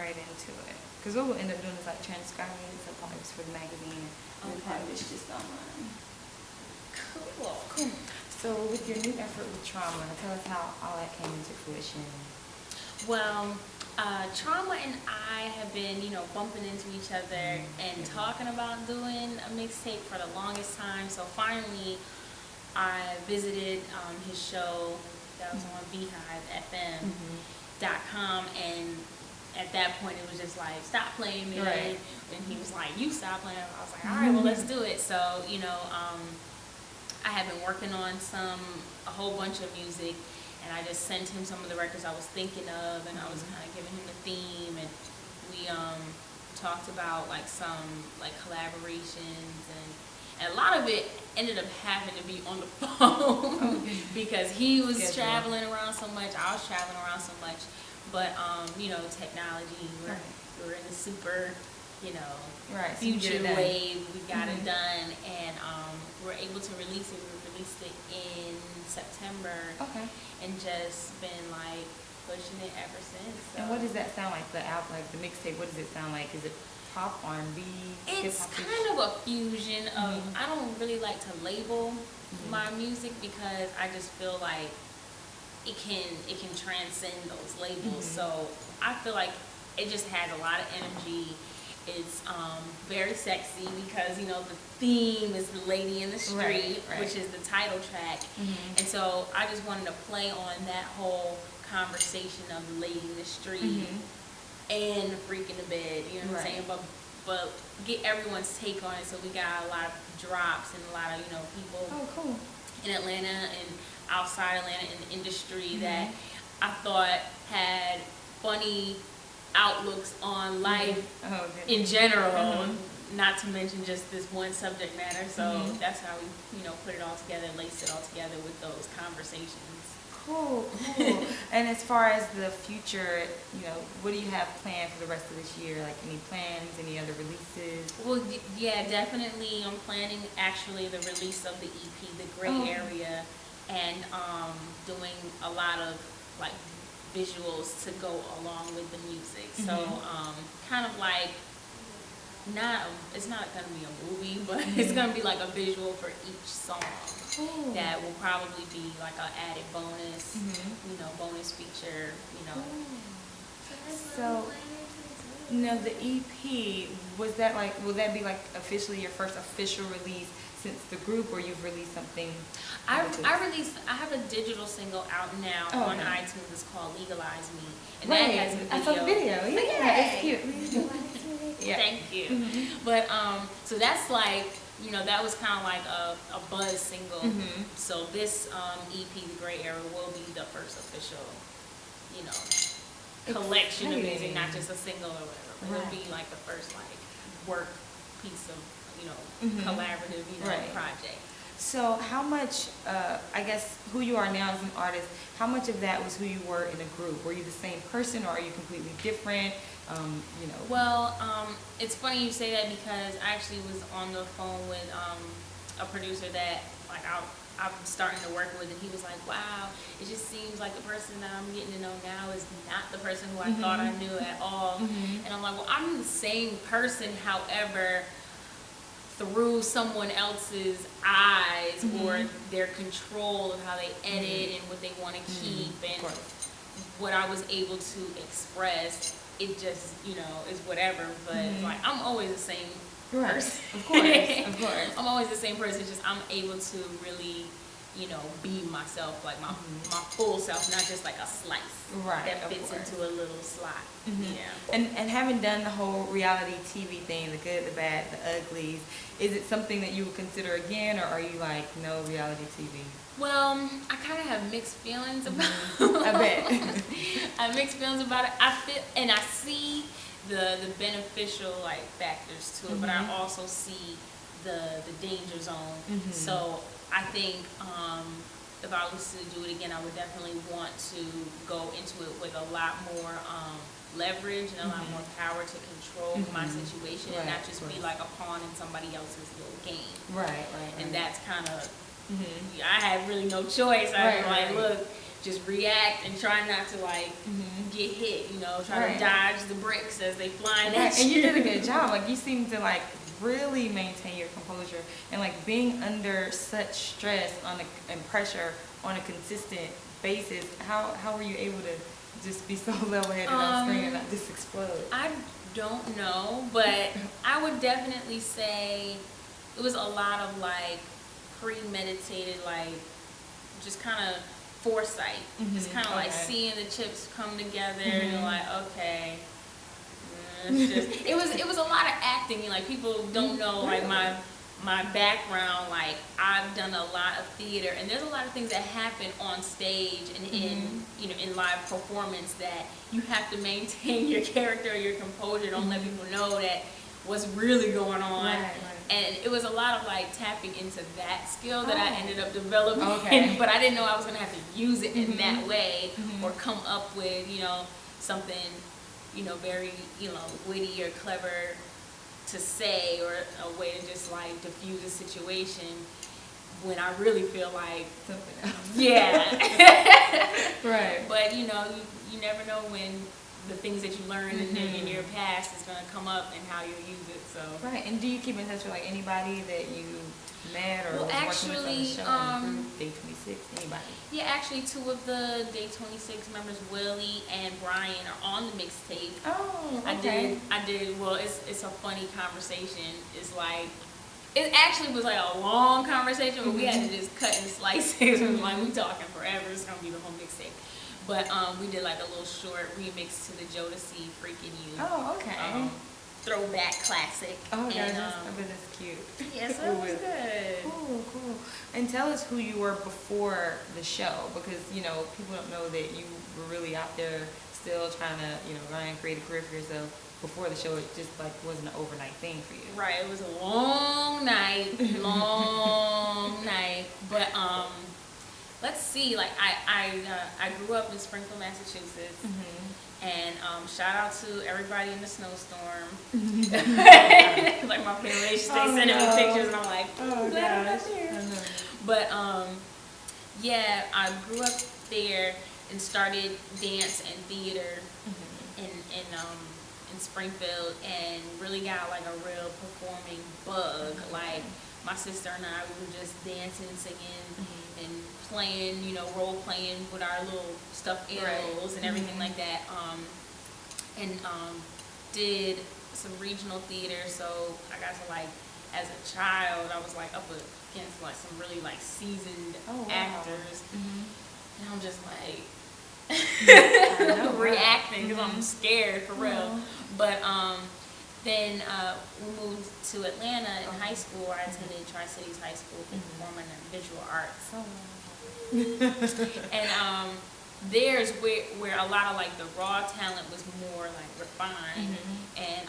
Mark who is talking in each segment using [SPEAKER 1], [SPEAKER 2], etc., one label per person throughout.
[SPEAKER 1] right into it. Because what we'll end up doing is like transcribing some parts for the magazine and publish just online. Cool. So with your new effort with trauma, tell us how all that came into fruition.
[SPEAKER 2] Well, Trauma and I have been, bumping into each other and talking about doing a mixtape for the longest time. So finally, I visited his show that was on BeehiveFM.com, and at that point it was just like, stop playing me.
[SPEAKER 1] Right.
[SPEAKER 2] And he was like, you stop playing. I was like, all right, well, let's do it. So, I have been working on a whole bunch of music, and I just sent him some of the records I was thinking of, and I was kind of giving him the theme, and we talked about like some like collaborations, and a lot of it ended up having to be on the phone because he was traveling around so much, I was traveling around so much, but technology, we're in the super future wave. We got it done, and we're able to release it. We released it in September, and just been like pushing it ever since. So.
[SPEAKER 1] And what does that sound like? The album, like the mixtape. What does it sound like? Is it pop, R&B?
[SPEAKER 2] It's kind of a fusion of. I don't really like to label my music because I just feel like it can transcend those labels. So I feel like it just has a lot of energy. It's very sexy because, the theme is the lady in the street, which is the title track. And so I just wanted to play on that whole conversation of the lady in the street and the freak in the bed, you know what I'm saying? But get everyone's take on it. So we got a lot of drops and a lot of, people in Atlanta and outside Atlanta in the industry that I thought had funny outlooks on life in general, not to mention just this one subject matter. So that's how we, put it all together, laced it all together with those conversations.
[SPEAKER 1] Cool. And as far as the future, what do you have planned for the rest of this year? Like any plans, any other releases?
[SPEAKER 2] Well, yeah, definitely. I'm planning actually the release of the EP, The Gray Area, and doing a lot of like visuals to go along with the music. So kind of like it's not gonna be a movie, but it's gonna be like a visual for each song. That will probably be like an added bonus, bonus feature,
[SPEAKER 1] So the EP, will that be like officially your first official release since the group, or you've released something?
[SPEAKER 2] I have a digital single out now on iTunes. It's called Legalize Me, and that has a video.
[SPEAKER 1] I saw the video. Yeah, it's cute.
[SPEAKER 2] Thank you. But so that's like, that was kind of like a buzz single. So this EP, The Gray Area, will be the first official, collection of music, not just a single or whatever. It'll be like the first like work piece of collaborative project.
[SPEAKER 1] So how much, I guess, who you are now as an artist, how much of that was who you were in a group? Were you the same person, or are you completely different?
[SPEAKER 2] Well, it's funny you say that because I actually was on the phone with a producer that like I'm starting to work with, and he was like, wow, it just seems like the person that I'm getting to know now is not the person who I thought I knew at all. And I'm like, well, I'm the same person, however, through someone else's eyes or their control of how they edit and what they want to keep and what I was able to express. It just, is whatever, but like I'm always the same person.
[SPEAKER 1] Of course.
[SPEAKER 2] I'm always the same person, just I'm able to really, be myself, like my full self, not just like a slice that fits into a little slot.
[SPEAKER 1] And having done the whole reality TV thing, the good, the bad, the uglies, is it something that you would consider again, or are you like, no reality TV?
[SPEAKER 2] Well, I kind of have mixed feelings about
[SPEAKER 1] I bet.
[SPEAKER 2] I have mixed feelings about it. I feel, and I see the beneficial like factors to it, but I also see the danger zone. So I think if I was to do it again, I would definitely want to go into it with a lot more leverage and a lot more power to control my situation and not just be like a pawn in somebody else's little game.
[SPEAKER 1] Right.
[SPEAKER 2] And that's kind of, I had really no choice. I was like, look, just react and try not to like get hit, you know, try to dodge the bricks as they flying at you.
[SPEAKER 1] And you did a good job. Like, you seem to like really maintain your composure, and like being under such stress and pressure on a consistent basis. How were you able to just be so level-headed on screen and not just explode?
[SPEAKER 2] I don't know, but I would definitely say it was a lot of like premeditated, like just kind of foresight. Just kind of like seeing the chips come together and you're like, okay. It's just, it was a lot of acting. Like, people don't know like my background. Like, I've done a lot of theater, and there's a lot of things that happen on stage and in in live performance that you have to maintain your character, your composure. Don't let people know that what's really going on. And it was a lot of like tapping into that skill that I ended up developing. But I didn't know I was gonna have to use it in that way or come up with something very witty or clever to say, or a way to just like diffuse a situation when I really feel like
[SPEAKER 1] something else.
[SPEAKER 2] Yeah. But you never know when the things that you learned in your past is going to come up and how you'll use it. So
[SPEAKER 1] And do you keep in touch with like anybody that you met or was working with on the show? Day 26, anybody?
[SPEAKER 2] Yeah, actually 2 of the Day 26 members, Willie and Brian, are on the mixtape.
[SPEAKER 1] Oh, okay.
[SPEAKER 2] I did. Well, it's a funny conversation. It's like, it actually was like a long conversation, but we had to just cut and slice it. Like, we talking forever. It's gonna be the whole mixtape. But we did like a little short remix to the Jodeci "Freaking You."
[SPEAKER 1] Oh, okay.
[SPEAKER 2] Throwback classic.
[SPEAKER 1] Oh, gosh, that's cute.
[SPEAKER 2] Yeah, so it was good.
[SPEAKER 1] Cool. And tell us who you were before the show, because people don't know that you were really out there still trying to run and create a career for yourself. Before the show, it just like wasn't an overnight thing for you.
[SPEAKER 2] Right. It was a long night, But let's see. Like, I grew up in Springfield, Massachusetts. And shout out to everybody in the snowstorm. Like, my family, they sending me pictures, and I'm like, glad I'm not there. But yeah, I grew up there and started dance and theater in Springfield, and really got like a real performing bug. Like, my sister and I, we were just dancing, singing, and playing, role playing with our little stuffed animals and everything like that. And did some regional theater, so I got to like, as a child, I was like up against like some really like seasoned actors, and I'm just like reacting because I'm scared for real. But then we moved to Atlanta in high school. I attended Tri-Cities High School for Performing and Visual Arts. And there's where a lot of like the raw talent was more like refined, and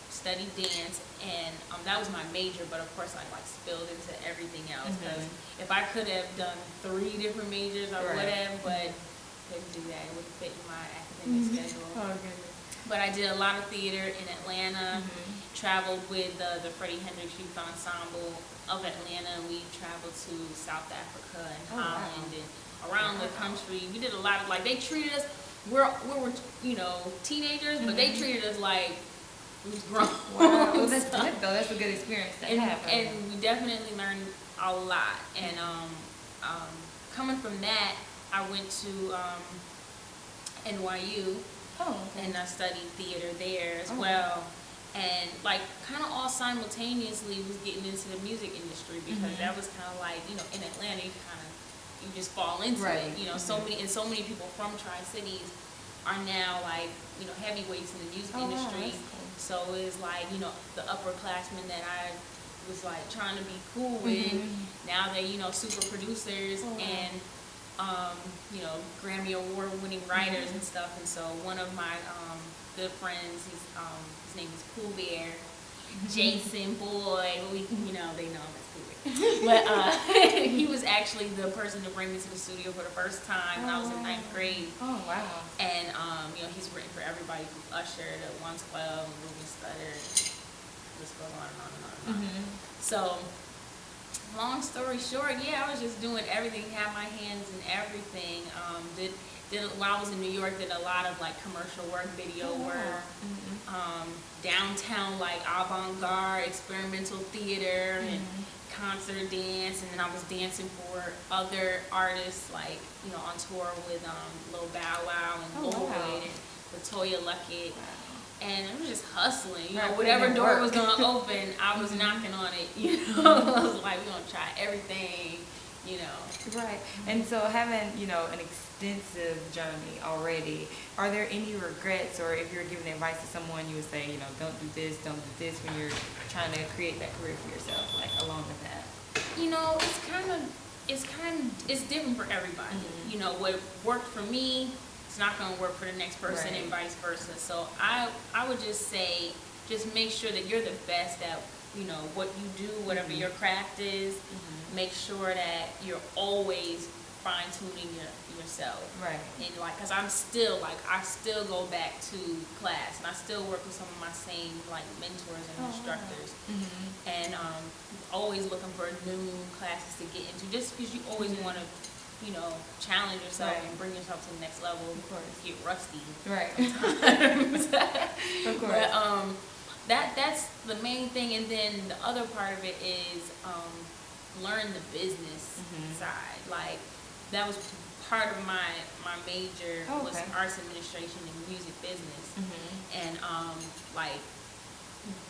[SPEAKER 2] studied dance, and that was my major. But of course, I like spilled into everything else, because if I could have done 3 different majors, I would have, but couldn't do that. It wouldn't fit in my academic schedule. Oh, goodness. But I did a lot of theater in Atlanta, traveled with the Freddie Hendrix Youth Ensemble of Atlanta, and we traveled to South Africa and Holland and around the country. We did a lot of, like, they treated us, we were teenagers, but they treated us like we was grown.
[SPEAKER 1] Wow, well, that's good though. That's a good experience to have.
[SPEAKER 2] And we definitely learned a lot. And coming from that, I went to NYU. And I studied theater there as well. And like kind of all simultaneously was getting into the music industry, because that was kind of like, in Atlanta, you just fall into it. So many people from Tri-Cities are now like, heavyweights in the music industry. Cool. So it's like, the upperclassmen that I was like trying to be cool with, now they're, super producers and Grammy Award winning writers and stuff. And so one of my good friends, his name is Pooh Bear, Jason Boyd, they know him as Pooh Bear. But he was actually the person to bring me to the studio for the first time when I was in 9th grade. Oh, wow. And, he's written for everybody from Usher to 112 and Ruben Studdard, and this goes on and on and on and on. So long story short, yeah, I was just doing everything, had my hands in everything. Did while I was in New York, did a lot of like commercial work, video work, downtown like avant-garde, experimental theater, and concert dance, and then I was dancing for other artists like on tour with Lil Bow Wow and Lloyd and Latoya Luckett. And I was just hustling, whatever door was gonna open, I was knocking on it, I was like, we're gonna try everything,
[SPEAKER 1] Right. And so having, an extensive journey already, are there any regrets, or if you're giving advice to someone, you would say, don't do this when you're trying to create that career for yourself, like along with that?
[SPEAKER 2] It's different for everybody. What worked for me, it's not going to work for the next person, and vice versa. So I would just say, just make sure that you're the best at what you do, whatever your craft is. Make sure that you're always fine-tuning yourself.
[SPEAKER 1] Right.
[SPEAKER 2] And because I still go back to class, and I still work with some of my same mentors and instructors. And always looking for new classes to get into, just because you always want to challenge yourself and bring yourself to the next level.
[SPEAKER 1] Of course.
[SPEAKER 2] Get rusty.
[SPEAKER 1] Right. Of course.
[SPEAKER 2] But that's the main thing, and then the other part of it is learn the business side. That was part of my major was arts administration and music business, and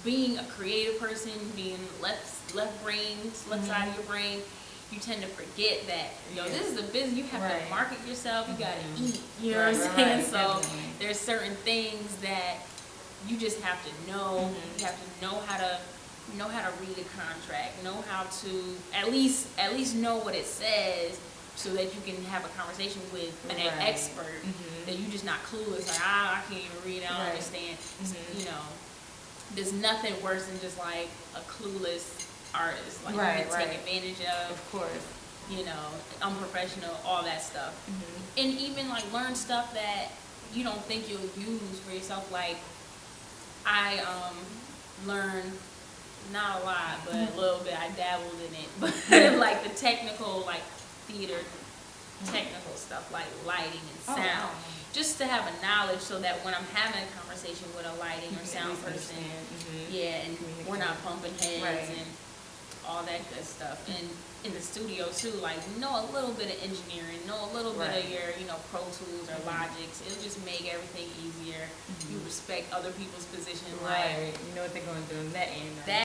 [SPEAKER 2] being a creative person, being left side of your brain, you tend to forget that this is a business. You have to market yourself. You gotta eat. You know what I'm saying? So there's certain things that you just have to know. You have to know how to read a contract. Know how to at least know what it says, so that you can have a conversation with an expert. That you just not clueless. Like I can't even read. I don't understand. There's nothing worse than just like a clueless artist, you can take advantage of.
[SPEAKER 1] Of course.
[SPEAKER 2] Unprofessional, all that stuff. And even learn stuff that you don't think you'll use for yourself. I learned, not a lot, but a little bit. I dabbled in it, but the technical, theater, technical stuff, like lighting and sound. Just to have a knowledge, so that when I'm having a conversation with a lighting or sound person, and we're not bumping heads and all that good stuff. And in the studio too, know a little bit of engineering, know a little bit of your, Pro Tools or Logics. It'll just make everything easier. You respect other people's position.
[SPEAKER 1] You know what they're going to do in that end.
[SPEAKER 2] That